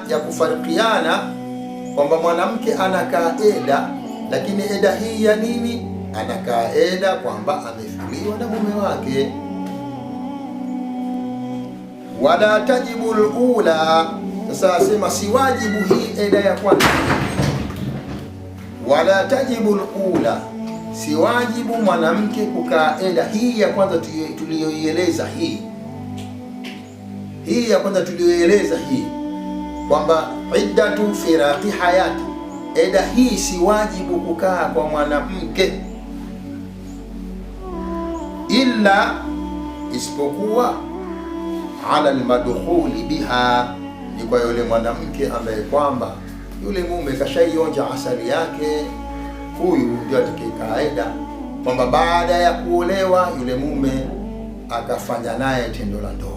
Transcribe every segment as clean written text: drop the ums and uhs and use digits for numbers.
ya kufarikiana kwamba mwanamke anakaa eda, lakini eda hii ya nini? Anakaa eda kwamba amefiliwa na mume wake. Wala tajibu al-ula, sasa asema si wajibu hii eda ya kwanza. Wala tajibu al-ula, si wajibu mwanamke kukaa eda hii ya kwanza tuliyoieleza. Hii ya kwanza tuliyoieleza hii kwamba iddatu firaqi hayati, eda hii si wajibu kukaa kwa mwanamke, illa isipokuwa ala almadkhuli biha, ni kwa yule mwanamke ambaye kwamba yule mume kashaionja asali yake, huyu ndio atakayekaa eda, kwamba baada ya kuolewa yule mume akafanya naye tendo la ndoa.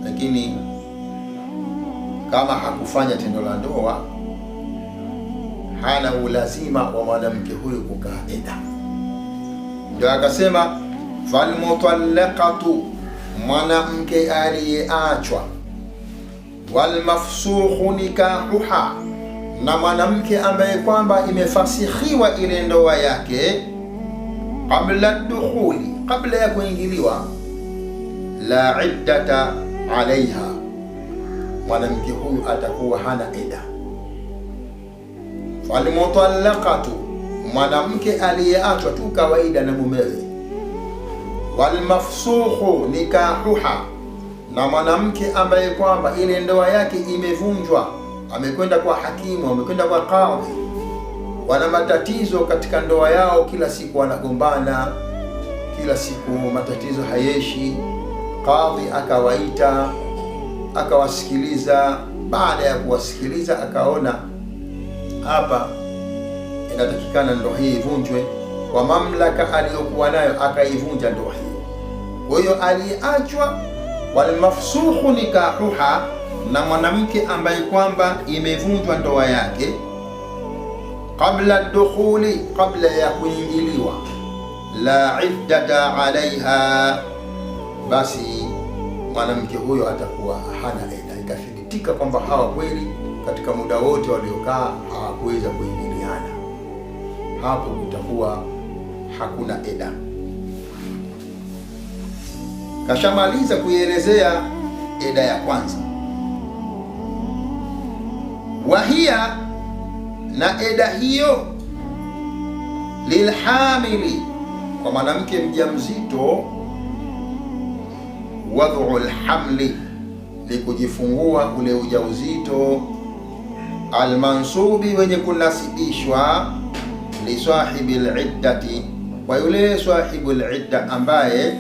Lakini kama hakufanya tendo la ndoa, hana ulazima wa mwanamke huyu kukaa eda. Ndio akasema falmutallaqatu, mwanamke aliyeachwa, walmafsukhu nikahuha, na mwanamke ambaye kwamba imefasikhiwa ile ndoa yake, qabla dukhuli, kabla ya kuingiliwa, la iddata alaiha, mwanamke huyu atakuwa hana eda. Falmutallaqatu, mwanamke aliyeachwa tu kawaida na mumewe, walmafsukhu nikahuha, na mwanamke ambaye kwamba ile ndoa yake imevunjwa, amekwenda kwa hakimu, amekwenda kwa kadhi, wana matatizo katika ndoa yao, kila siku wanagombana, kila siku matatizo hayeshi. Kadhi akawaita, akawasikiliza. Baada ya kuwasikiliza akaona hapa inatakikana ndoa hii ivunjwe, kwa mamlaka aliyokuwa nayo akaivunja ndoa hiyo. Kwa hiyo aliachwa, walmafsukhu nikahuha, na mwanamke ambaye kwamba imevunjwa ndoa yake, qabla dukhuli, qabla ya kuingiliwa, la iddata alaiha, basi mwanamke huyo atakuwa hana eda. Ikathibitika kwamba hawa kweli katika muda wote waliokaa hawakuweza kuingiliana, hapo kutakuwa hakuna eda. Kashamaliza kuielezea eda ya kwanza. Wahia, na eda hiyo, lilhamili, kwa mwanamke mjamzito, wad'u alhamli, ni kujifungua ule ujauzito, almansubi, wenye kunasibishwa, li sahibi aliddati, kwa yule sahibu alidda ambaye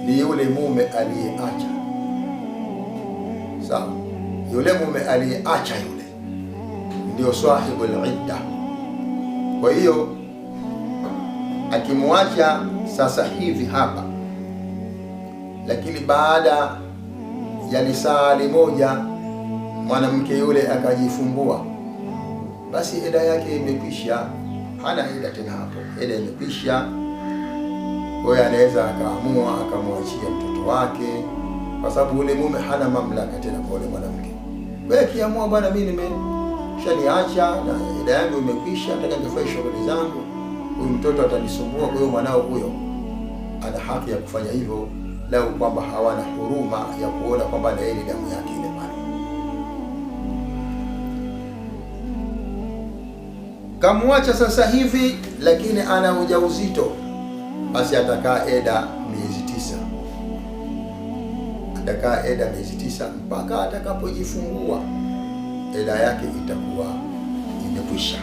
ni yule mume aliyeacha. Sawa, yule mume aliyeacha yule ndio sahibu alidda. Kwa hiyo akimwacha sasa hivi hapa, lakini baada ya lisali moja mwanamke yule akajifungua, basi eda yake imekwisha, hana eda tena hapo, eda imekwisha. Kwa hiyo anaweza akaamua akamwachia mtoto wake, kwa sababu yule mume hana mamlaka tena kwa yule mwanamke. Wewe kiamua, bwana, mimi nimeshaniacha na eda yangu imekwisha, nataka nifanye shughuli zangu, huyu mtoto atanisumbua, kwa hiyo mwanao huyo ana haki ya kufanya hivyo, lau kwamba hawana huruma ya kuona kwamba na yeye damu yake ile pale. Kamwacha sasa hivi, lakini ana ujauzito, basi atakaa eda miezi 9. Atakaa eda miezi 9 mpaka atakapojifungua, eda yake itakuwa imekwisha.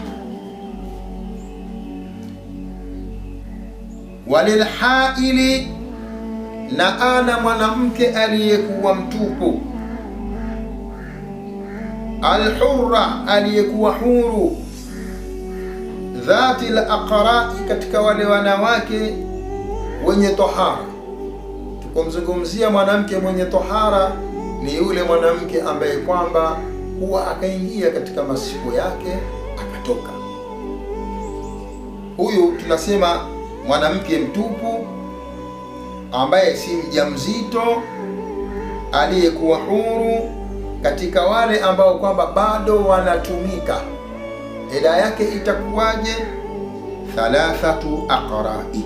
Walilhaili, na ana mwanamke aliyekuwa mtupu, alhurra, aliyekuwa huru, dhati al-aqra'i, katika wale wanawake wenye tohara. Tukomzungumzia mwanamke mwenye tohara ni yule mwanamke ambaye kwamba huwa akaingia katika masiku yake akatoka. Huyu tunasema mwanamke mtupu ambaye si mjamzito, aliyekuwa huru, katika wale ambao kwamba bado wanatumika, eda yake itakuwaje? 3 aqra'i,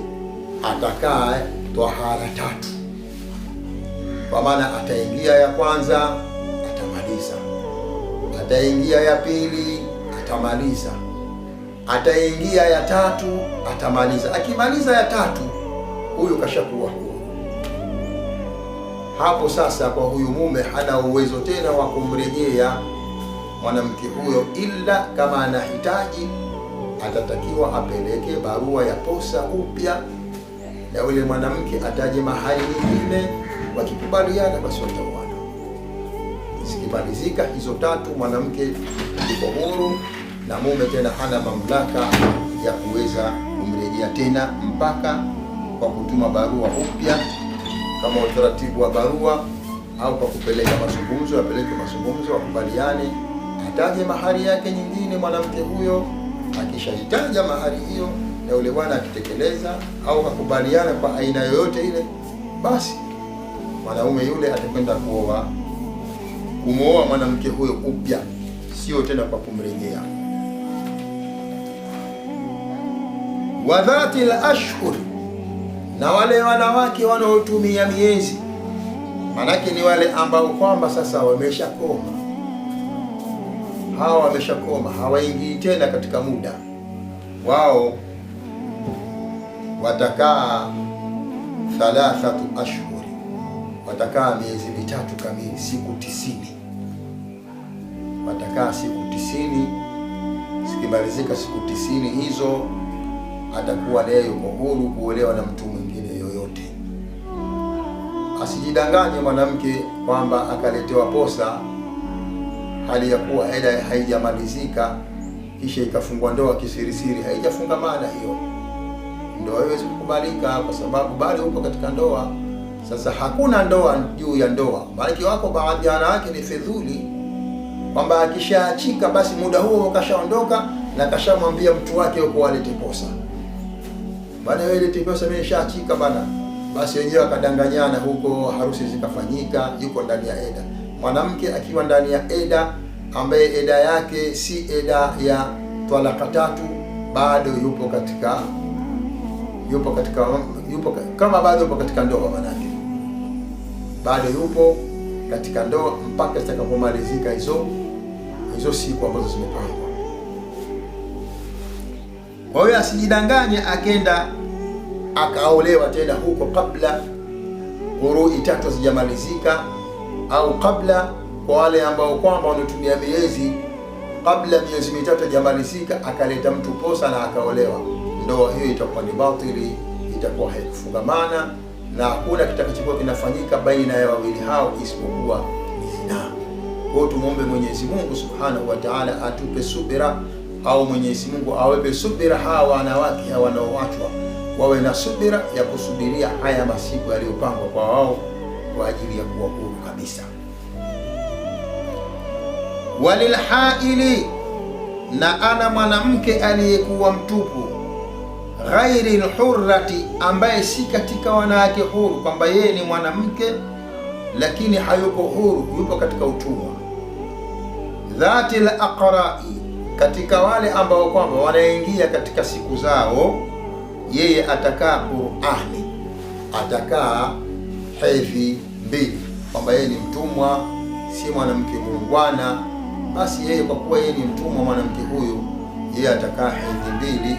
atakaa tahara 3. Kwa maana ataingia ya kwanza atamaliza, ataingia ya pili atamaliza, ataingia ya 3 atamaliza. Akimaliza ya 3, huyu kashakuwa huru. Hapo sasa kwa huyu mume hana uwezo tena wa kumrejea mwanamke huyo, ila kama anahitaji atatakiwa apeleke barua ya posa upya, na yule mwanamke ataje mahali nyingine. Wakikubaliana basi wataoana. Zikimalizika hizo 3, mwanamke yuko huru na mume tena hana mamlaka ya kuweza kumrejea tena, mpaka kwa kutuma barua upya kama utaratibu wa barua, au kwa kupeleka mazungumzo, apeleke mazungumzo, wakubaliane, ataje mahari yake nyingine mwanamke huyo. Akishahitaja mahari hiyo na yule bwana akitekeleza au akubaliana kwa aina yoyote ile, basi mwanaume yule atakwenda kumwoa mwanamke huyo upya, sio tena kwa kumrejea. Wa dhatil ashhur, na wale wanawake wanaotumia miezi, manake ni wale ambao kwamba sasa wameshakoma. Hawa wameshakoma, hawaingii tena katika muda wao, watakaa 3 ashhur, watakaa miezi 3 kamili, siku 90. Watakaa siku 90. Zikimalizika siku 90 hizo, atakuwa naye yuko huru kuolewa na mtu mwingine yoyote. Asijidanganye mwanamke kwamba akaletewa posa hali ya kuwa eda haijamalizika, kisha ikafungwa ndoa kisirisiri. Haijafungamana hiyo ndoa, haiwezi kukubalika kwa sababu bado upo katika ndoa. Sasa hakuna ndoa juu ya ndoa. Maana wako baadhi ya wanawake ni fedhuli, kwamba akishaachika basi muda huo kashaondoka na kashamwambia mtu wake yuko alete posa. Bana wewe lete posa, mimi nishaachika bana. Basi wenyewe akadanganyana huko, harusi zikafanyika, yuko ndani ya eda. Mwanamke akiwa ndani ya eda ambaye eda yake si eda ya talaka 3, bado yupo kama bado yupo katika ndoa, manake bado yupo katika ndoa mpaka zitakapomalizika hizo siku ambazo zimepangwa. Kwa hiyo asijidanganye akenda akaolewa tena huko kabla qurui 3 zijamalizika, au kabla, kwa wale ambao kwamba wanatumia miezi, kabla miezi 3 hajamalizika akaleta mtu posa na akaolewa, ndoa hiyo itakuwa ni batili, itakuwa haikufungamana na hakuna kitakachokuwa kinafanyika baina ya wawili hao isipokuwa ni zina. Kwa hiyo tumuombe Mwenyezi Mungu Subhanahu wa Ta'ala atupe subira, au Mwenyezi Mungu awape subira hawa wanawake wanaoachwa, wawe na subira ya kusubiria haya masiku yaliyopangwa kwa wao kwa ajili ya kuwa huru kabisa. Walilhaili, na ana mwanamke aliyekuwa mtupu, ghairi alhurrati, ambaye si katika wanawake huru, kwamba yeye ni mwanamke lakini hayuko huru, yupo katika utumwa. Dhati alaqra'i, katika wale ambao kwamba wanaingia katika siku zao, yeye atakaa Qur'ani, atakaa hedhi 2, kwamba yeye ni mtumwa, si mwanamke muungwana. Basi yeye kwa kuwa yeye ni mtumwa, mwanamke huyu, yeye atakaa hedhi 2.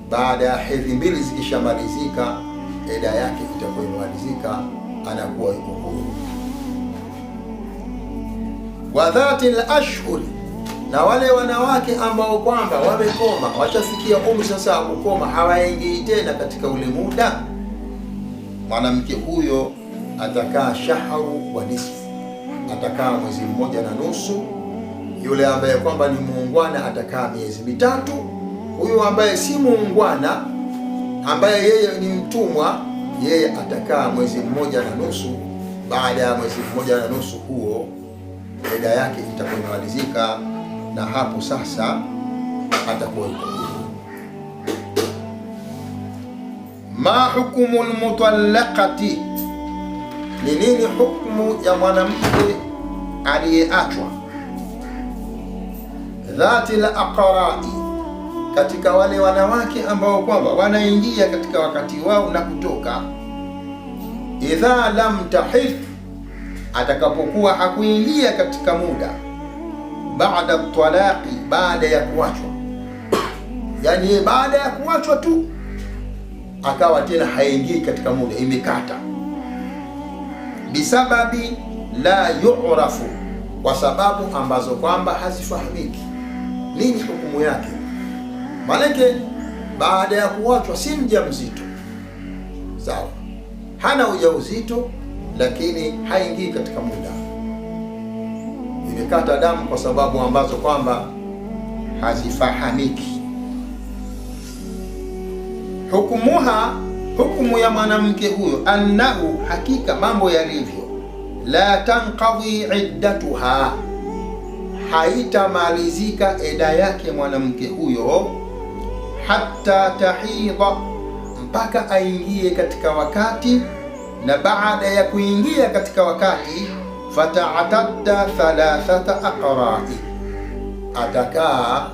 Baada ya hedhi 2 zikishamalizika, eda yake itakuwa imalizika, anakuwa yuko huru. Wa dhatil ashhur, na wale wanawake ambao kwamba wamekoma, wachafikia umri sasa kukoma, hawaingii tena katika ule muda, mwanamke huyo atakaa shahru wa nisfu, atakaa mwezi 1 na nusu. Yule ambaye kwamba ni muungwana atakaa miezi 3. Huyo ambaye si muungwana, ambaye yeye ni mtumwa, yeye atakaa mwezi 1 na nusu. Baada ya mwezi 1 na nusu huo, eda yake itakuwa imalizika, na hapo sasa atakuwa yuko huru. Ma hukumu almutallaqati, ni nini hukumu ya mwanamke aliyeachwa, dhati la aqrai, katika wale wanawake ambao kwamba wanaingia katika wakati wao na kutoka. Idha lam tahid, atakapokuwa hakuingia katika muda, baada talaqi, baada ya kuachwa, yani baada ya kuachwa tu akawa tena haingii katika muda, imekata. Bisababi la yu'rafu, kwa sababu ambazo kwamba hazifahamiki. Nini hukumu yake? Maanake baada ya kuachwa si mjamzito, sawa, hana ujauzito, lakini haingii katika muda, imekata damu kwa sababu ambazo kwamba hazifahamiki. Hukumuha, hukumu ya mwanamke huyo, annahu, hakika mambo yalivyo, la tanqadhi iddatuha, haitamalizika eda yake mwanamke huyo, hatta tahidha, mpaka aingie katika wakati, na baada ya kuingia katika wakati, fata'tadda thalathata aqra'i, atakaa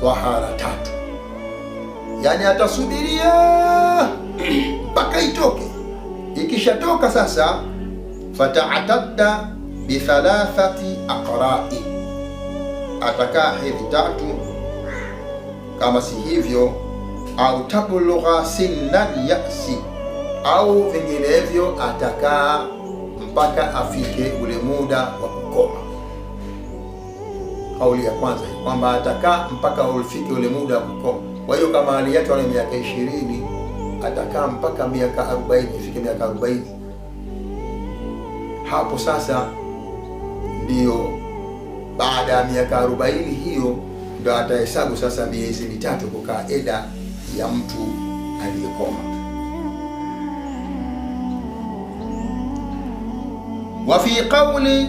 tahara 3, yani atasubiria mpaka itoke. Ikishatoka sasa, fata'tadda bi thalathati aqra'i, atakaa hedhi 3, kama si hivyo, au tablugha sinna yasi, au vinginevyo atakaa mpaka afike ule muda wa kukoma. Kauli ya kwanza kwamba atakaa mpaka ufike ule muda wa kukoma. Kwa hiyo kama hali yake ni miaka 20, atakaa mpaka miaka 40, ifike miaka 40. Hapo sasa ndio baada ya miaka 40 hiyo ndio atahesabu sasa miezi 3 kukaa eda ya mtu aliyekoma. Wa fi qawli